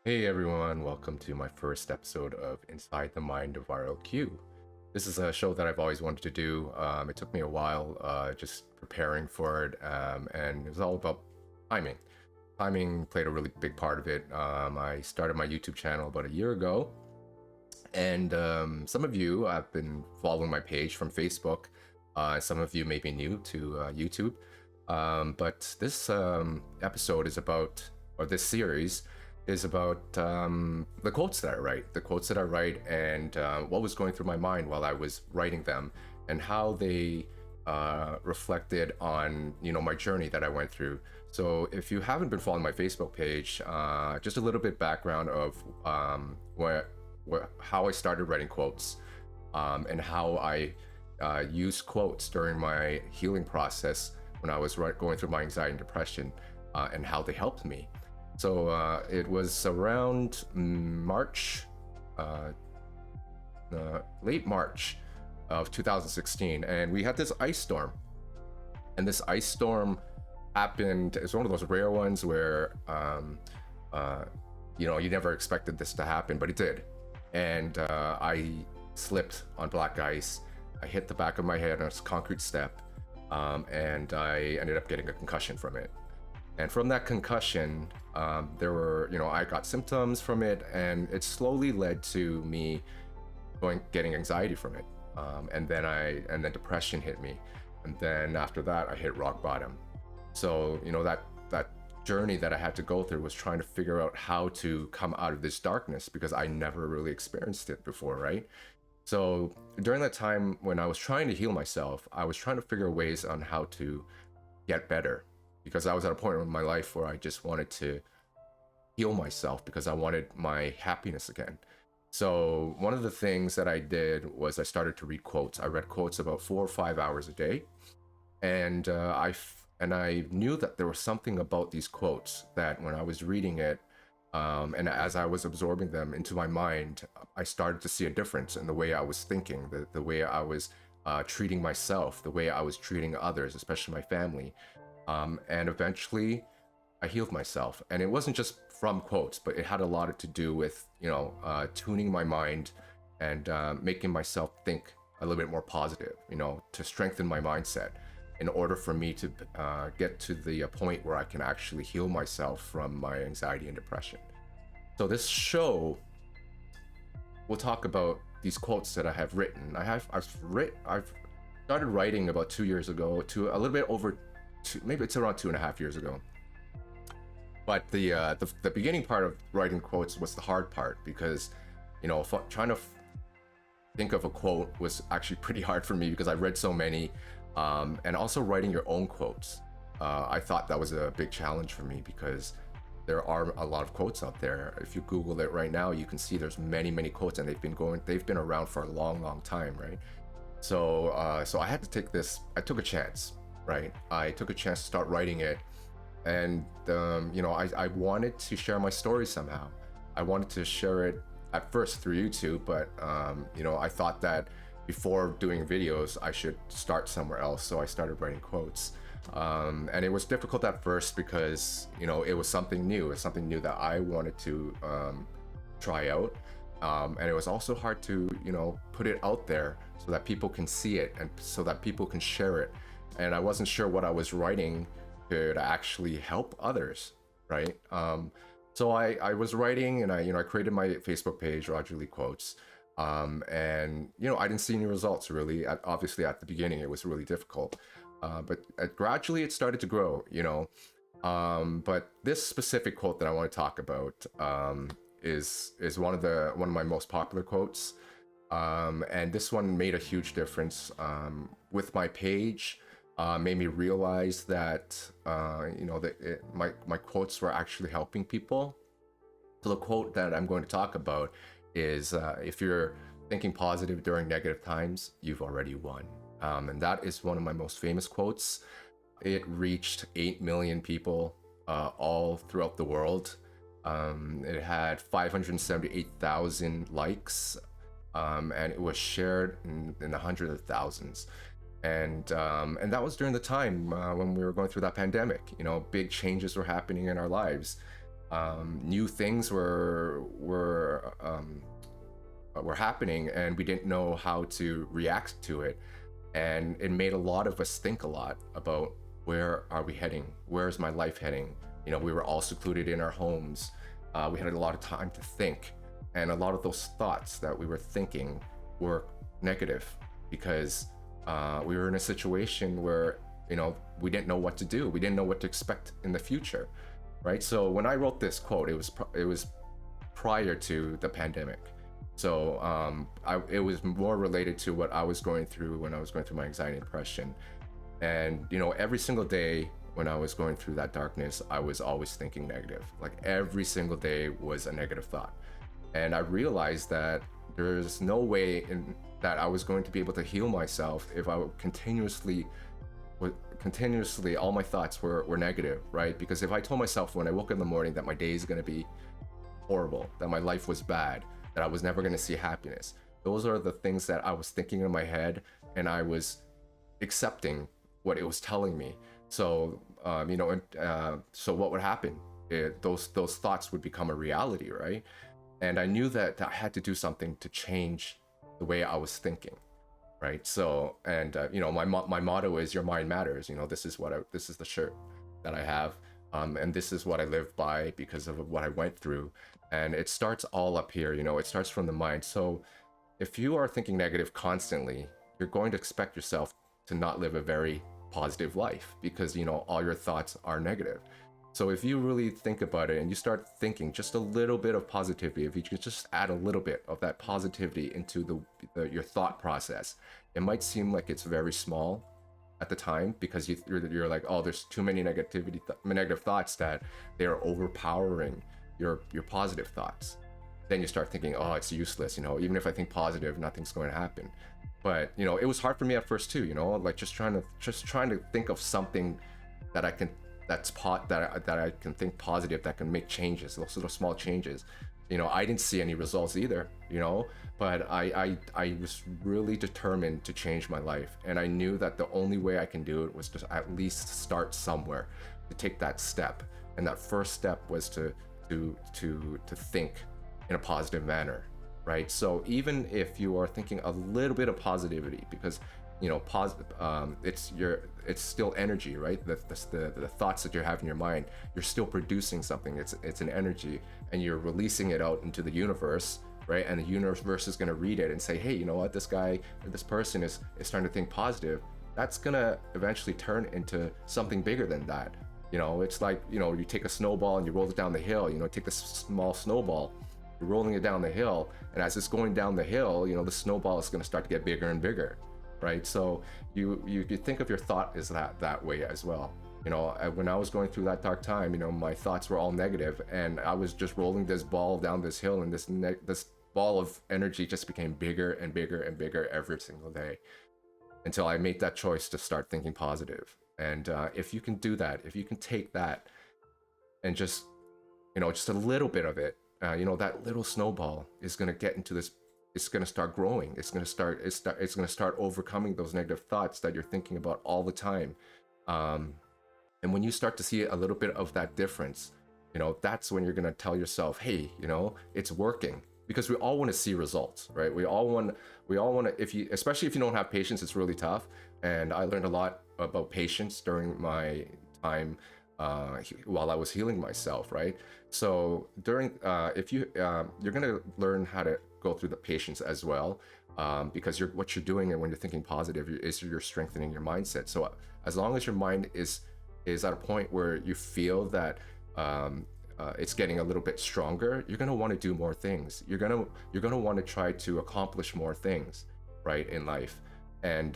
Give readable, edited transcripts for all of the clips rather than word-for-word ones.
Hey everyone, welcome to my first episode of Inside the Mind of RLQ. This is a show that I've always wanted to do. It took me a while just preparing for it, and it was all about timing. Timing played a really big part of it. I started my YouTube channel about a year ago, and some of you have been following my page from Facebook. Some of you may be new to YouTube, but this episode is about, or this series is about the quotes that I write, and what was going through my mind while I was writing them, and how they reflected on my journey that I went through. So if you haven't been following my Facebook page, just a little bit background of how I started writing quotes, and how I used quotes during my healing process when I was going through my anxiety and depression, and how they helped me. So it was around March, late March of 2016, and we had this ice storm. And this ice storm happened. It's one of those rare ones where, you never expected this to happen, but it did. And I slipped on black ice. I hit the back of my head on a concrete step, and I ended up getting a concussion from it. And from that concussion, I got symptoms from it, and it slowly led to me getting anxiety from it. And then depression hit me. And then after that, I hit rock bottom. So, that journey that I had to go through was trying to figure out how to come out of this darkness, because I never really experienced it before, right? So during that time when I was trying to heal myself, I was trying to figure ways on how to get better, because I was at a point in my life where I just wanted to heal myself because I wanted my happiness again. So one of the things that I did was I started to read quotes. I read quotes about 4 or 5 hours a day, and I knew that there was something about these quotes that when I was reading it, and as I was absorbing them into my mind, I started to see a difference in the way I was thinking, the way I was treating myself, the way I was treating others, especially my family. And eventually I healed myself. And it wasn't just from quotes, but it had a lot to do with, tuning my mind and making myself think a little bit more positive, to strengthen my mindset in order for me to get to the point where I can actually heal myself from my anxiety and depression. So this show will talk about these quotes that I have written. I've started writing about 2 years ago, to a little bit over maybe it's around 2.5 years ago. But the beginning part of writing quotes was the hard part, because trying to think of a quote was actually pretty hard for me, because I read so many, and also writing your own quotes. I thought that was a big challenge for me, because there are a lot of quotes out there. If you Google it right now, you can see there's many quotes, and they've been around for a long time, right? So I had to take this. I took a chance. Right, I took a chance to start writing it, and I wanted to share my story somehow. I wanted to share it at first through YouTube, but I thought that before doing videos, I should start somewhere else. So I started writing quotes, and it was difficult at first because it was something new. It's something new that I wanted to try out, and it was also hard to put it out there so that people can see it and so that people can share it. And I wasn't sure what I was writing could actually help others, right? So I was writing, and I created my Facebook page, Roger Lee Quotes, and I didn't see any results really. Obviously, at the beginning, it was really difficult, but gradually it started to grow, But this specific quote that I want to talk about is one of my most popular quotes, and this one made a huge difference with my page. Made me realize that my quotes were actually helping people. So the quote that I'm going to talk about is, if you're thinking positive during negative times, you've already won. And that is one of my most famous quotes. It reached 8 million people all throughout the world. It had 578,000 likes, and it was shared in the hundreds of thousands. And that was during the time when we were going through that pandemic. Big changes were happening in our lives. New things were happening, and we didn't know how to react to it. And it made a lot of us think a lot about, where are we heading? Where's my life heading? We were all secluded in our homes. We had a lot of time to think, and a lot of those thoughts that we were thinking were negative, because we were in a situation where we didn't know what to do. We didn't know what to expect in the future, right? So when I wrote this quote, it was prior to the pandemic. So it was more related to what I was going through when I was going through my anxiety and depression. And every single day when I was going through that darkness, I was always thinking negative. Like every single day was a negative thought. And I realized that there's no way that I was going to be able to heal myself if I would continuously all my thoughts were negative, right? Because if I told myself when I woke up in the morning that my day is going to be horrible, that my life was bad, that I was never going to see happiness, those are the things that I was thinking in my head, and I was accepting what it was telling me. So so what would happen? Those thoughts would become a reality, right? And I knew that I had to do something to change the way I was thinking, right? So, and my motto is "Your mind matters." This is the shirt that I have, and this is what I live by because of what I went through. And it starts all up here. It starts from the mind. So, if you are thinking negative constantly, you're going to expect yourself to not live a very positive life, because all your thoughts are negative. So if you really think about it and you start thinking just a little bit of positivity, if you could just add a little bit of that positivity into your thought process, it might seem like it's very small at the time, because you're like, oh, there's too many negative thoughts that they're overpowering your positive thoughts. Then you start thinking, oh, it's useless. Even if I think positive, nothing's going to happen. But it was hard for me at first too. Like just trying to think of something that I can think positive, that can make changes, those little small changes. I didn't see any results either. But I was really determined to change my life, and I knew that the only way I can do it was to at least start somewhere, to take that step. And that first step was to think in a positive manner, right? So even if you are thinking a little bit of positivity, because it's still energy, right? The thoughts that you have in your mind, you're still producing something. It's an energy, and you're releasing it out into the universe, right? And the universe is going to read it and say, hey, you know what, this guy or this person is starting to think positive. That's going to eventually turn into something bigger than that. It's like, you take a snowball and you roll it down the hill. Take this small snowball, you're rolling it down the hill, and as it's going down the hill, the snowball is going to start to get bigger and bigger, right? So you think of your thought as that way as well. When I was going through that dark time, my thoughts were all negative, and I was just rolling this ball down this hill, and this ball of energy just became bigger and bigger and bigger every single day, until I made that choice to start thinking positive. And if you can do that, if you can take that and just a little bit of it, that little snowball is going to get into this. It's going to start growing. It's going to start overcoming those negative thoughts that you're thinking about all the time. And when you start to see a little bit of that difference, that's when you're going to tell yourself, hey, it's working. Because we all want to see results, right? We all want to, especially if you don't have patience, it's really tough. And I learned a lot about patience during my time while I was healing myself, right? So you're going to learn how to go through the patience as well, because what you're doing, and when you're thinking positive, you're strengthening your mindset. So as long as your mind is at a point where you feel that it's getting a little bit stronger, you're going to want to do more things. You're going to want to try to accomplish more things, right, in life. And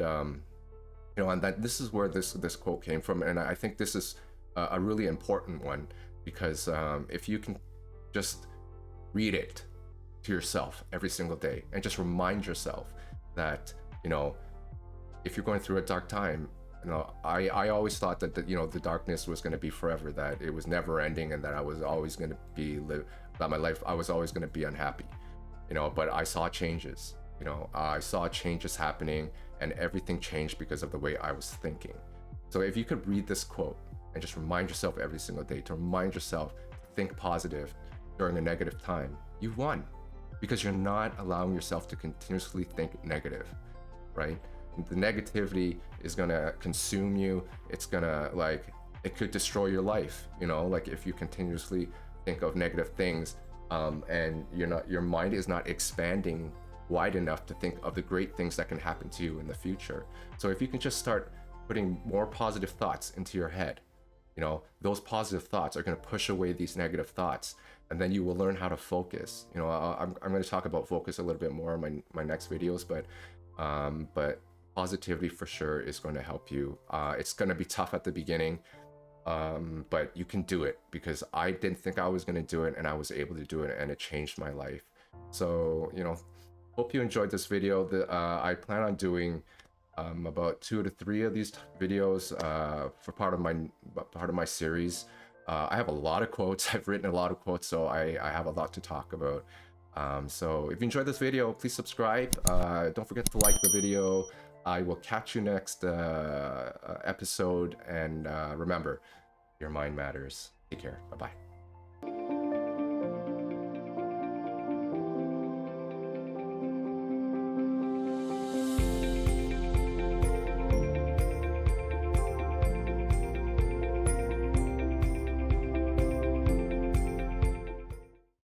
and that this is where this quote came from. And I think this is a really important one, because if you can just read it to yourself every single day and just remind yourself that, if you're going through a dark time, I always thought that the darkness was going to be forever, that it was never ending, and that I was always going to be that my life, I was always going to be unhappy, but I saw changes. I saw changes happening, and everything changed because of the way I was thinking. So if you could read this quote and just remind yourself every single day, to remind yourself to think positive during a negative time, you've won, because you're not allowing yourself to continuously think negative, right? The negativity is gonna consume you. It's gonna, like, it could destroy your life, you know, like if you continuously think of negative things, and your mind is not expanding wide enough to think of the great things that can happen to you in the future. So if you can just start putting more positive thoughts into your head, you know, those positive thoughts are going to push away these negative thoughts, and then you will learn how to focus. You know, I'm going to talk about focus a little bit more in my next videos, but positivity for sure is going to help you. It's going to be tough at the beginning, but you can do it, because I didn't think I was going to do it, and I was able to do it, and it changed my life. So, you know, hope you enjoyed this video. I plan on doing about 2 to 3 of these videos for part of my series. I have a lot of quotes. I've written a lot of quotes, so I have a lot to talk about. So if you enjoyed this video, please subscribe. Don't forget to like the video. I will catch you next episode, and remember, your mind matters. Take care. Bye-bye.